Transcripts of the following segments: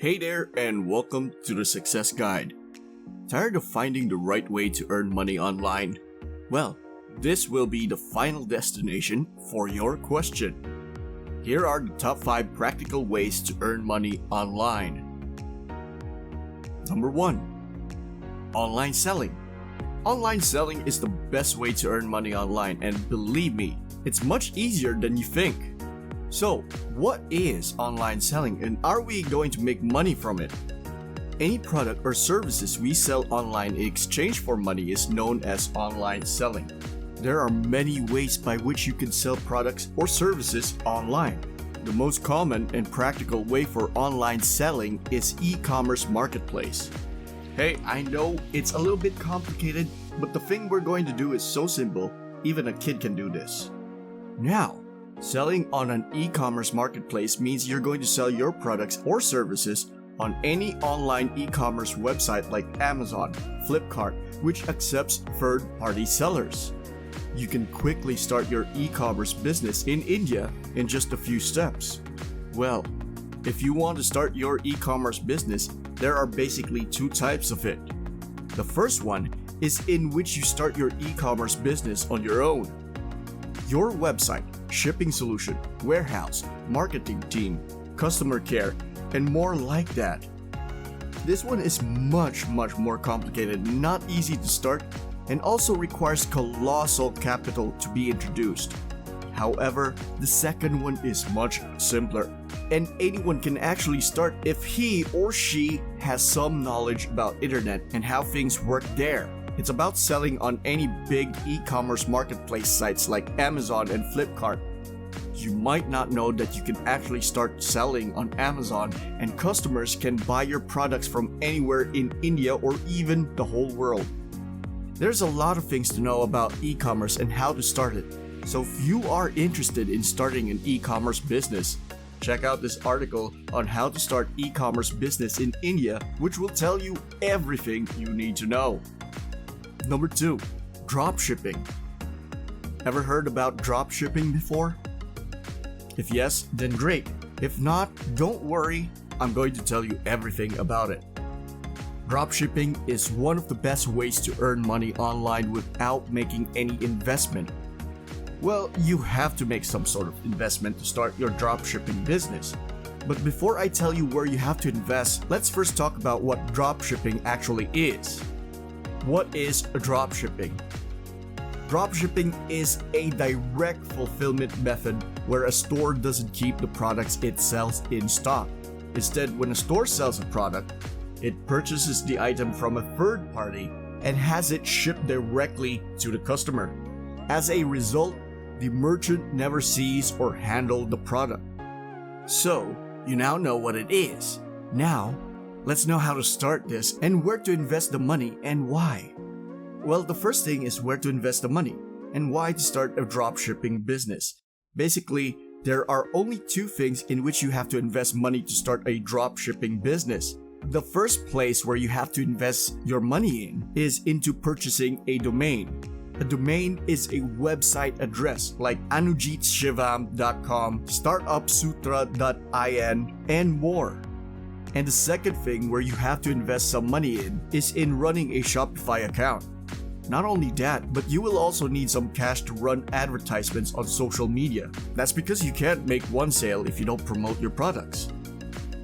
Hey there, and welcome to the Success Guide. Tired of finding the right way to earn money online? Well, this will be the final destination for your question. Here are the top 5 practical ways to earn money online. Number 1. Online selling. Online selling is the best way to earn money online, and believe me, it's much easier than you think. So, what is online selling, and are we going to make money from it? Any product or services we sell online in exchange for money is known as online selling. There are many ways by which you can sell products or services online. The most common and practical way for online selling is e-commerce marketplace. Hey, I know it's a little bit complicated, but the thing we're going to do is so simple, even a kid can do this. Now, selling on an e-commerce marketplace means you're going to sell your products or services on any online e-commerce website like Amazon, Flipkart, which accepts third-party sellers. You can quickly start your e-commerce business in India in just a few steps. Well, if you want to start your e-commerce business, there are basically 2 types of it. The first one is in which you start your e-commerce business on your own. Your website, shipping solution, warehouse, marketing team, customer care, and more like that. This one is much more complicated, not easy to start, and also requires colossal capital to be introduced. However, the second one is much simpler, and anyone can actually start if he or she has some knowledge about internet and how things work there. It's about selling on any big e-commerce marketplace sites like Amazon and Flipkart. You might not know that you can actually start selling on Amazon and customers can buy your products from anywhere in India or even the whole world. There's a lot of things to know about e-commerce and how to start it. So if you are interested in starting an e-commerce business, check out this article on how to start e-commerce business in India, which will tell you everything you need to know. Number 2. Dropshipping. Ever heard about dropshipping before? If yes, then great. If not, don't worry, I'm going to tell you everything about it. Dropshipping is one of the best ways to earn money online without making any investment. Well, you have to make some sort of investment to start your dropshipping business. But before I tell you where you have to invest, let's first talk about what dropshipping actually is. What is dropshipping? Dropshipping is a direct fulfillment method where a store doesn't keep the products it sells in stock. Instead, when a store sells a product, it purchases the item from a third party and has it shipped directly to the customer. As a result, the merchant never sees or handles the product. So, you now know what it is. Now, let's know how to start this and where to invest the money and why. Well, the first thing is where to invest the money and why to start a dropshipping business. Basically, there are only 2 things in which you have to invest money to start a dropshipping business. The first place where you have to invest your money in is into purchasing a domain. A domain is a website address like anujitshivam.com, startupsutra.in, and more. And the second thing where you have to invest some money in is in running a Shopify account. Not only that, but you will also need some cash to run advertisements on social media. That's because you can't make one sale if you don't promote your products.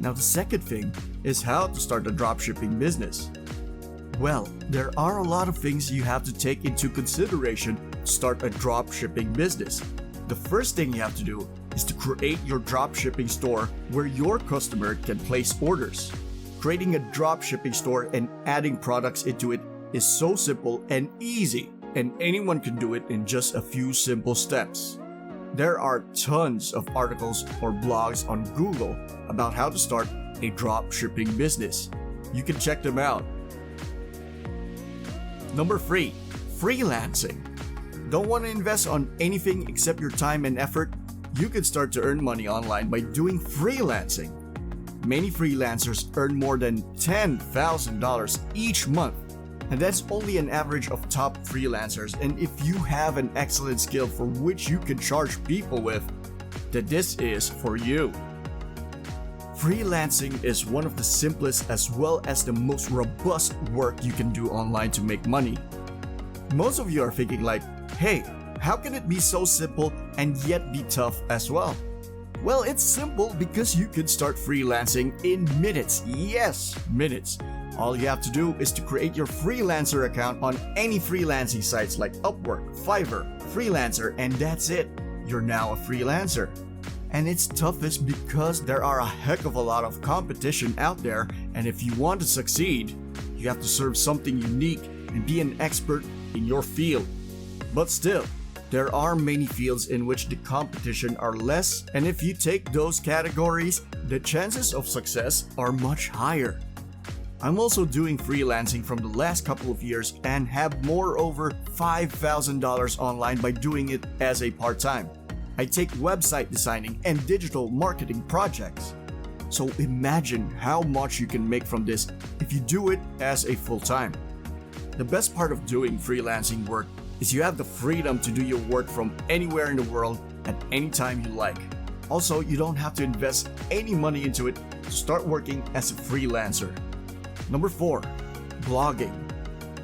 Now the second thing is how to start a dropshipping business. Well, there are a lot of things you have to take into consideration to start a dropshipping business. The first thing you have to do is to create your dropshipping store where your customer can place orders. Creating a dropshipping store and adding products into it is so simple and easy, and anyone can do it in just a few simple steps. There are tons of articles or blogs on Google about how to start a dropshipping business. You can check them out. Number 3. Freelancing. Don't want to invest on anything except your time and effort? You can start to earn money online by doing freelancing. Many freelancers earn more than $10,000 each month, and that's only an average of top freelancers. And if you have an excellent skill for which you can charge people with, then this is for you. Freelancing is one of the simplest as well as the most robust work you can do online to make money. Most of you are thinking like, hey, how can it be so simple and yet be tough as well? Well, it's simple because you can start freelancing in minutes. Yes, minutes. All you have to do is to create your freelancer account on any freelancing sites like Upwork, Fiverr, Freelancer, and that's it. You're now a freelancer. And it's toughest because there are a heck of a lot of competition out there, and if you want to succeed, you have to serve something unique and be an expert in your field. But still, there are many fields in which the competition are less, and if you take those categories, the chances of success are much higher. I'm also doing freelancing from the last couple of years and have more over $5,000 online by doing it as a part-time. I take website designing and digital marketing projects. So imagine how much you can make from this if you do it as a full-time. The best part of doing freelancing work is you have the freedom to do your work from anywhere in the world at any time you like. Also, you don't have to invest any money into it to start working as a freelancer. Number 4, blogging.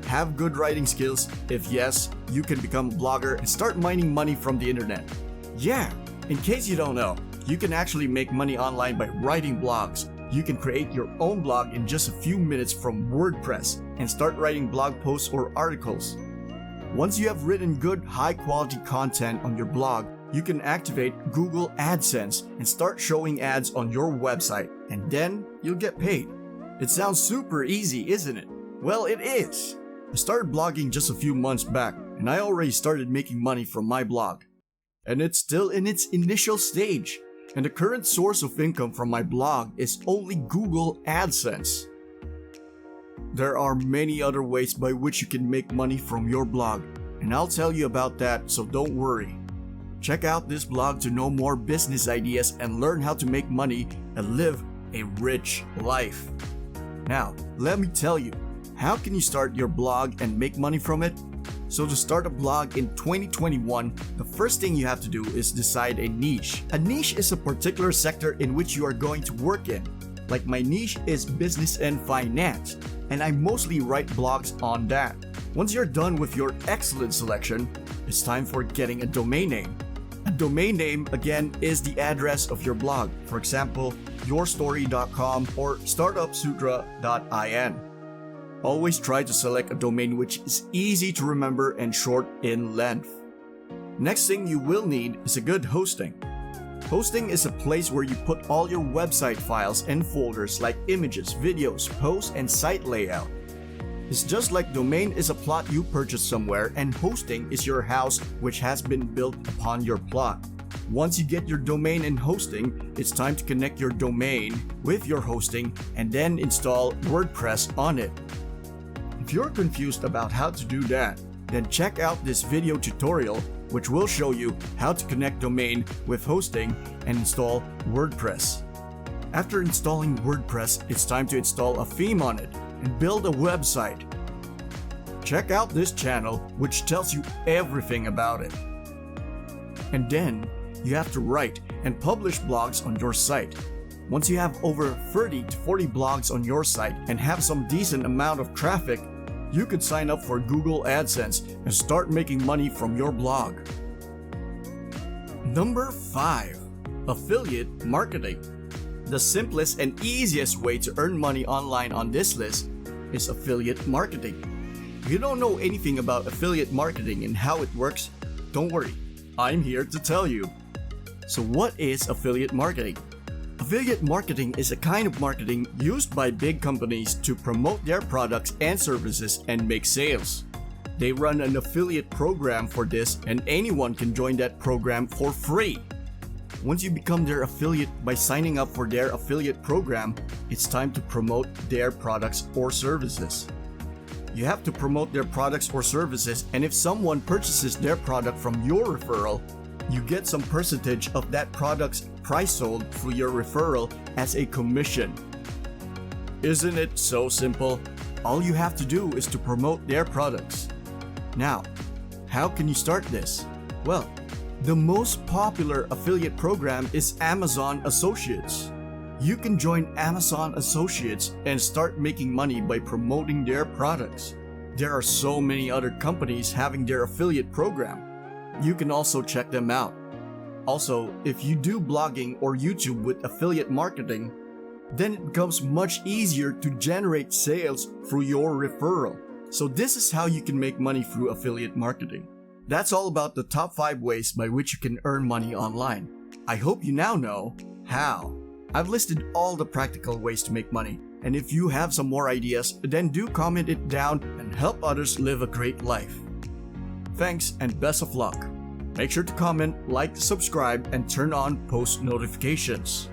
Have good writing skills? If yes, you can become a blogger and start mining money from the internet. Yeah, in case you don't know, you can actually make money online by writing blogs. You can create your own blog in just a few minutes from WordPress and start writing blog posts or articles. Once you have written good, high-quality content on your blog, you can activate Google AdSense and start showing ads on your website, and then you'll get paid. It sounds super easy, isn't it? Well, it is. I started blogging just a few months back, and I already started making money from my blog. And it's still in its initial stage, and the current source of income from my blog is only Google AdSense. There are many other ways by which you can make money from your blog, and I'll tell you about that, so don't worry. Check out this blog to know more business ideas and learn how to make money and live a rich life. Now, let me tell you, how can you start your blog and make money from it? So to start a blog in 2021, the first thing you have to do is decide a niche. A niche is a particular sector in which you are going to work in. Like my niche is business and finance, and I mostly write blogs on that. Once you're done with your excellent selection, it's time for getting a domain name. A domain name, again, is the address of your blog. For example, yourstory.com or startupsutra.in. Always try to select a domain which is easy to remember and short in length. Next thing you will need is a good hosting. Hosting is a place where you put all your website files and folders like images, videos, posts, and site layout. It's just like domain is a plot you purchase somewhere and hosting is your house which has been built upon your plot. Once you get your domain and hosting, it's time to connect your domain with your hosting and then install WordPress on it. If you're confused about how to do that, then check out this video tutorial which will show you how to connect domain with hosting and install WordPress. After installing WordPress, it's time to install a theme on it and build a website. Check out this channel which tells you everything about it. And then you have to write and publish blogs on your site. Once you have over 30 to 40 blogs on your site and have some decent amount of traffic, you could sign up for Google AdSense and start making money from your blog. Number 5. Affiliate marketing. The simplest and easiest way to earn money online on this list is affiliate marketing. If you don't know anything about affiliate marketing and how it works, don't worry, I'm here to tell you. So what is affiliate marketing? Affiliate marketing is a kind of marketing used by big companies to promote their products and services and make sales. They run an affiliate program for this, and anyone can join that program for free. Once you become their affiliate by signing up for their affiliate program, it's time to promote their products or services. You have to promote their products or services, and if someone purchases their product from your referral, you get some percentage of that product's price sold through your referral as a commission. Isn't it so simple? All you have to do is to promote their products. Now, how can you start this? Well, the most popular affiliate program is Amazon Associates. You can join Amazon Associates and start making money by promoting their products. There are so many other companies having their affiliate program. You can also check them out. Also, if you do blogging or YouTube with affiliate marketing, then it becomes much easier to generate sales through your referral. So this is how you can make money through affiliate marketing. That's all about the top 5 ways by which you can earn money online. I hope you now know how. I've listed all the practical ways to make money, and if you have some more ideas, then do comment it down and help others live a great life. Thanks and best of luck. Make sure to comment, like, subscribe, and turn on post notifications.